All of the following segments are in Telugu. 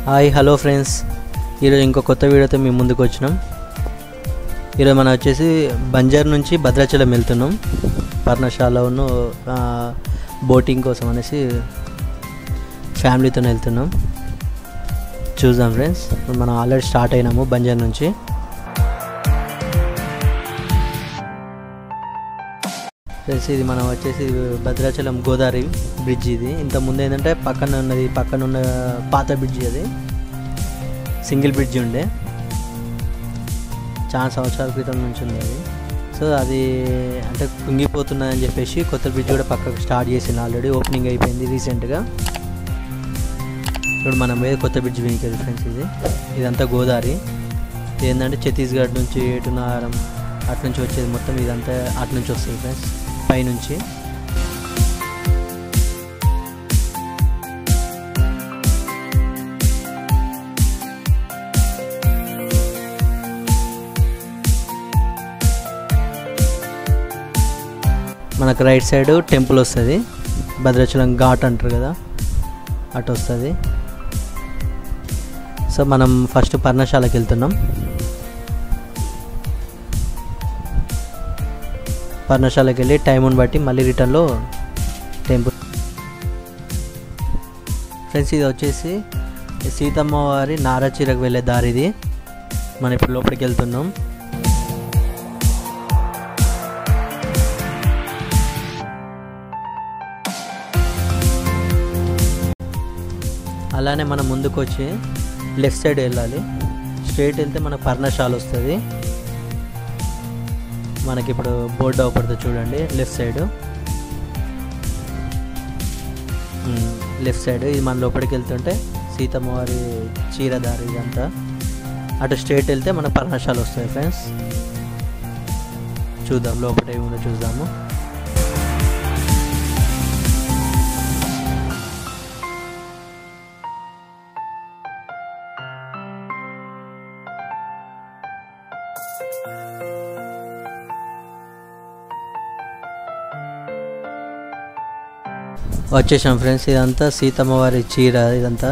హాయ్ హలో ఫ్రెండ్స్, ఈరోజు ఇంకో కొత్త వీడియోతో మేము ముందుకు వచ్చినాం. ఈరోజు మనం వచ్చేసి బంజార్ నుంచి భద్రాచలం వెళ్తున్నాం. పర్ణశాలను బోటింగ్ కోసం అనేసి ఫ్యామిలీతో వెళ్తున్నాం. చూద్దాం ఫ్రెండ్స్, మనం ఆల్రెడీ స్టార్ట్ అయినాము బంజార్ నుంచి. ఫ్రెండ్స్, ఇది మనం వచ్చేసి భద్రాచలం గోదావరి బ్రిడ్జ్. ఇది ఇంత ముందు ఏంటంటే పక్కన ఉన్న పాత బ్రిడ్జ్. అది సింగిల్ బ్రిడ్జ్ ఉండే, చాలా సంవత్సరాల క్రితం నుంచి ఉంది అది. సో అది అంటే కుంగిపోతున్నదని చెప్పేసి కొత్త బ్రిడ్జ్ కూడా పక్కకు స్టార్ట్ చేసింది. ఆల్రెడీ ఓపెనింగ్ అయిపోయింది రీసెంట్గా. ఇప్పుడు మనం మీద కొత్త బ్రిడ్జ్ వెహికల్ ఫ్రెండ్స్. ఇదంతా గోదావరి. ఏంటంటే ఛత్తీస్గఢ్ నుంచి ఏటునారం అటు నుంచి వచ్చేది మొత్తం. ఇదంతా అటు నుంచి వస్తుంది ఫ్రెండ్స్, పైనుంచి. మనకు రైట్ సైడ్ టెంపుల్ వస్తుంది, భద్రాచలం ఘాట్ అంటారు కదా, అటు వస్తుంది. సో మనం ఫస్ట్ పర్ణశాలకి వెళ్తున్నాం. పర్ణశాలకి వెళ్ళి టైముని బట్టి మళ్ళీ రిటర్న్లో టెంపుల్. ఫ్రెండ్స్, ఇది వచ్చేసి సీతమ్మ వారి నారాచీరకు వెళ్ళే దారి. ఇది మనం ఇప్పుడు లోపలికి వెళ్తున్నాం. అలానే మనం ముందుకు వచ్చి లెఫ్ట్ సైడ్ వెళ్ళాలి. స్ట్రైట్ వెళ్తే మనకు పర్ణశాల వస్తుంది. మనకి ఇప్పుడు బోర్డు అవపడుతుంది చూడండి, లెఫ్ట్ సైడ్. ఇది మన లోపలికి వెళ్తుంటే సీతమ్మ వారి చీరదారి ఇదంతా. అటు స్ట్రైట్ వెళ్తే మన పర్ణశాల వస్తుంది ఫ్రెండ్స్. చూద్దాం లోపల ఏముందో చూద్దాము. వచ్చేసాం ఫ్రెండ్స్. ఇదంతా సీతమ్మ వారి చీర. ఇదంతా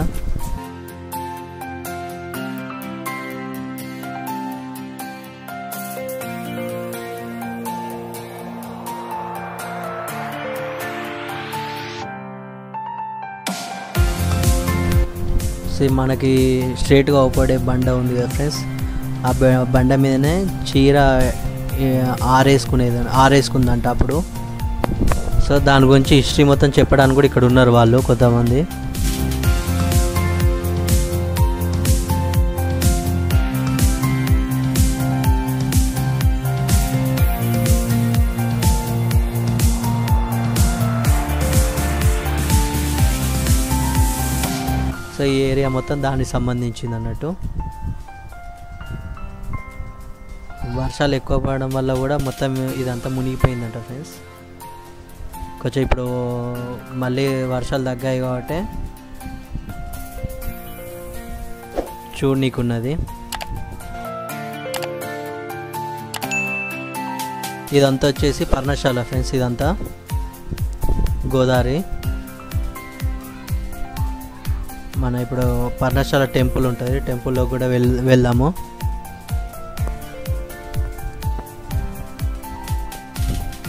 మనకి స్ట్రైట్గా అవపడే బండ ఉంది కదా ఫ్రెండ్స్, ఆ బండ మీదనే చీర ఆరేసుకుందంట అప్పుడు. సో దాని గురించి హిస్టరీ మొత్తం చెప్పడానికి కూడా ఇక్కడ ఉన్నారు వాళ్ళు కొంతమంది. సో ఈ ఏరియా మొత్తం దానికి సంబంధించింది అన్నట్టు. వర్షాలు ఎక్కువ పడడం వల్ల కూడా మొత్తం ఇదంతా మునిగిపోయిందంట ఫ్రెండ్స్. కొంచెం ఇప్పుడు మళ్ళీ వర్షాలు తగ్గాయి కాబట్టి చూడనీకున్నది. ఇదంతా వచ్చేసి పర్ణశాల ఫ్రెండ్స్. ఇదంతా గోదావరి. మన ఇప్పుడు పర్ణశాల టెంపుల్ ఉంటుంది, టెంపుల్లో కూడా వెళ్దాము.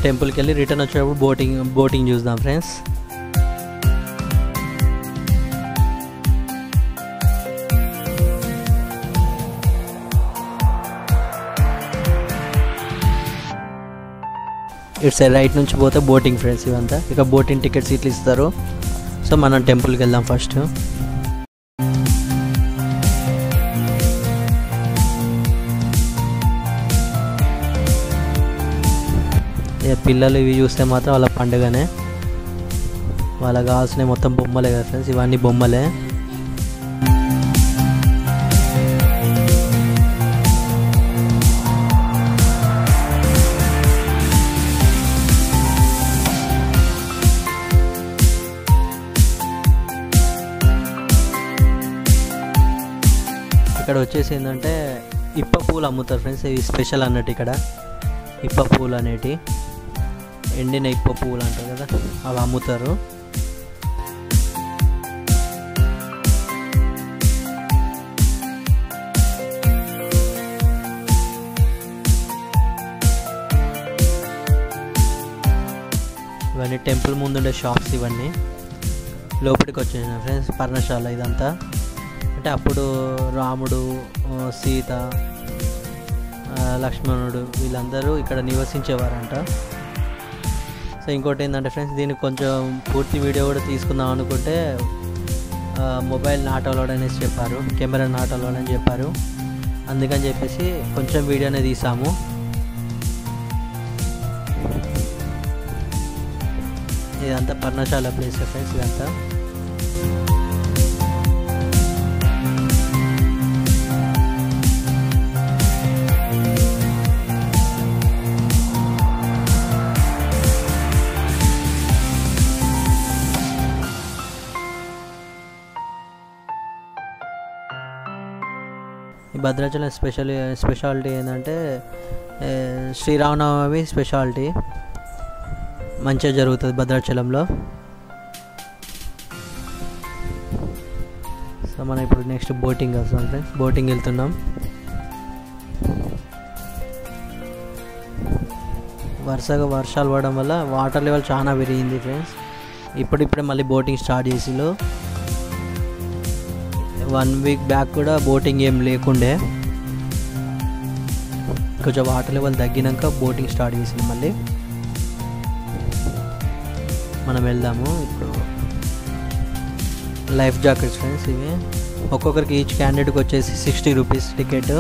టెంపుల్కి వెళ్ళి రిటర్న్ వచ్చేటప్పుడు బోటింగ్ చూద్దాం ఫ్రెండ్స్. ఇట్స్ రైట్ నుంచి పోతే బోటింగ్ ఫ్రెండ్స్. ఇవంతా ఇక బోటింగ్ టికెట్స్ ఇట్లా ఇస్తారు. సో మనం టెంపుల్కి వెళ్దాం ఫస్ట్. పిల్లలు ఇవి చూస్తే మాత్రం వాళ్ళ పండుగనే. వాళ్ళకి కావాల్సినవి మొత్తం బొమ్మలే కదా ఫ్రెండ్స్, ఇవన్నీ బొమ్మలే. ఇక్కడ వచ్చేసి ఏంటంటే ఇప్ప పూలు అమ్ముతారు ఫ్రెండ్స్. ఇవి స్పెషల్ అన్నట్టు ఇక్కడ ఇప్ప పూలు అనేటి. ఎండిన ఇప్ప పువ్వులు అంటారు కదా, అవి అమ్ముతారు. ఇవన్నీ టెంపుల్ ముందుండే షాప్స్ ఇవన్నీ. లోపలికి వచ్చేసిన ఫ్రెండ్స్ పర్ణశాల ఇదంతా. అంటే అప్పుడు రాముడు, సీత, లక్ష్మణుడు వీళ్ళందరూ ఇక్కడ నివసించేవారంట. సో ఇంకోటి ఏంటంటే ఫ్రెండ్స్, దీనికి కొంచెం పూర్తి వీడియో కూడా తీసుకుందాం అనుకుంటే మొబైల్ నాట్ అలౌడ్ అనేసి చెప్పారు, కెమెరా నాట్ అలౌడ్ అని చెప్పారు. అందుకని చెప్పేసి కొంచెం వీడియోనే తీసాము. ఇదంతా పర్ణశాల ప్లేస్ ఫ్రెండ్స్ ఇదంతా. ఈ భద్రాచలం స్పెషాలిటీ ఏంటంటే శ్రీరామనవమి స్పెషాలిటీ మంచిగా జరుగుతుంది భద్రాచలంలో. సో మనం ఇప్పుడు నెక్స్ట్ బోటింగ్ వస్తాం ఫ్రెండ్స్. బోటింగ్ వెళ్తున్నాం. వరుసగా వర్షాలు పడడం వల్ల వాటర్ లెవెల్ చాలా పెరిగింది ఫ్రెండ్స్. ఇప్పుడిప్పుడే మళ్ళీ బోటింగ్ స్టార్ట్ చేసిలో. 1 వీక్ బ్యాక్ కూడా బోటింగ్ ఏం లేకుండే, కొంచెం వాటర్ లెవెల్ తగ్గినాక బోటింగ్ స్టార్ట్ చేసింది మళ్ళీ. మనం వెళ్దాము ఇప్పుడు. లైఫ్ జాకెట్స్ ఫ్రెండ్స్ ఇవి. ఒక్కొక్కరికి ఈచ్ క్యాండిడేట్కి వచ్చేసి 60 రూపీస్ టికెట్.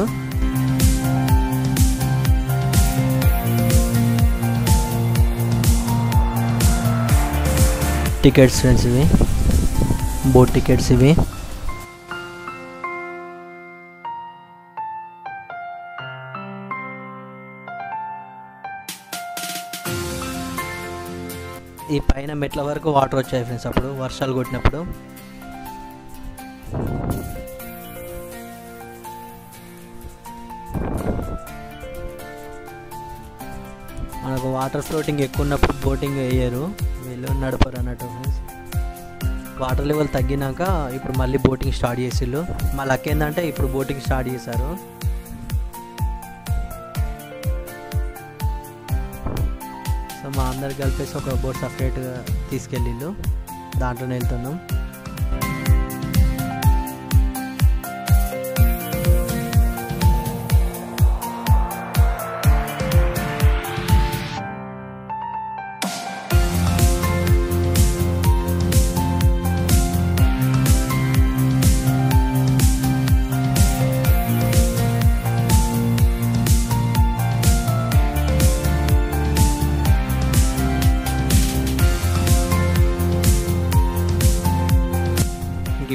టికెట్స్ ఫ్రెండ్స్ ఇవి, బోట్ టికెట్స్ ఇవి. ఈ పైన మెట్ల వరకు వాటర్ వచ్చాయి ఫ్రెండ్స్ అప్పుడు వర్షాలు కొట్టినప్పుడు. మనకు వాటర్ ఫ్లోటింగ్ ఎక్కువ ఉన్నప్పుడు బోటింగ్ వేయరు, వీళ్ళు నడపరు అన్నట్టు ఫ్రెండ్స్. వాటర్ లెవెల్ తగ్గినాక ఇప్పుడు మళ్ళీ బోటింగ్ స్టార్ట్ చేసిళ్ళు. మా లక్ ఏంటంటే ఇప్పుడు బోటింగ్ స్టార్ట్ చేశారు. సో మా అందరికి కలిపేసి ఒక బోట్ సపరేట్గా తీసుకెళ్ళిళ్ళు, దాంట్లోనే వెళ్తున్నాం.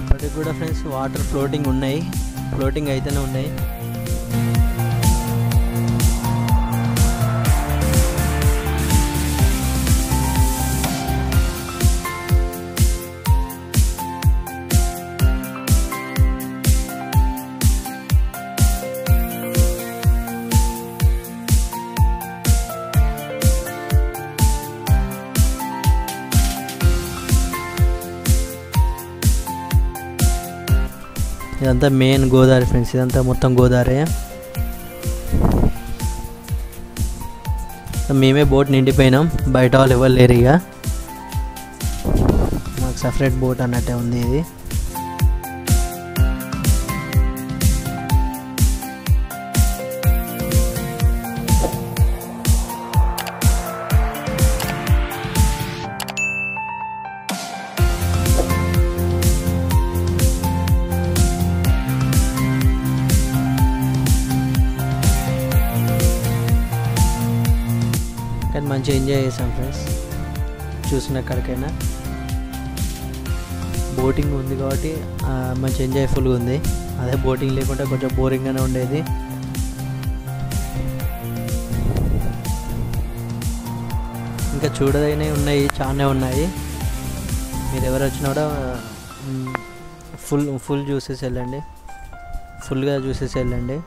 ఇప్పటికి కూడా ఫ్రెండ్స్ వాటర్ ఫ్లోటింగ్ ఉన్నాయి, ఫ్లోటింగ్ అయితేనే ఉన్నాయి. ఇదంతా మెయిన్ గోదావరి ఫ్రెండ్స్, ఇదంతా మొత్తం గోదావరి. మేమే బోట్ నిండిపోయినాం, బయట వాళ్ళు ఎవరు లేరు. ఇక మాకు సపరేట్ బోట్ అన్నట్టే ఉంది ఇది. కానీ మంచిగా ఎంజాయ్ చేసాం ఫ్రెండ్స్. చూసిన ఎక్కడికైనా బోటింగ్ ఉంది కాబట్టి మంచి ఎంజాయ్ఫుల్గా ఉంది. అదే బోటింగ్ లేకుంటే కొంచెం బోరింగ్గానే ఉండేది. ఇంకా చూడదగినవి ఉన్నాయి, చాలానే ఉన్నాయి. మీరు ఎవరు వచ్చినా కూడా ఫుల్ చూసేసి వెళ్ళండి, ఫుల్గా చూసేసి వెళ్ళండి.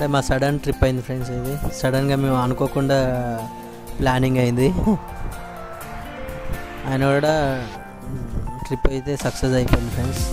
అంటే మా సడన్ ట్రిప్ అయింది ఫ్రెండ్స్. ఇది సడన్గా మేము అనుకోకుండా ప్లానింగ్ అయింది. ఆయన కూడా ట్రిప్ అయితే సక్సెస్ అయిపోయింది ఫ్రెండ్స్.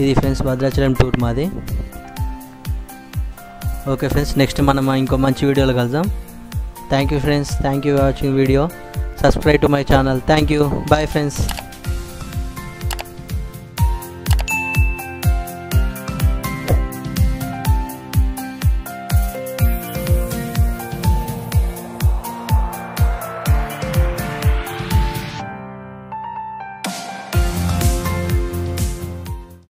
ఇది ఫ్రెండ్స్ భద్రాచలం టూర్ మాది. ఓకే ఫ్రెండ్స్, నెక్స్ట్ మనం ఇంకో మంచి వీడియోలో కలుద్దాం. Thank you friends, thank you for watching video. Subscribe to my channel. Thank you. Bye friends.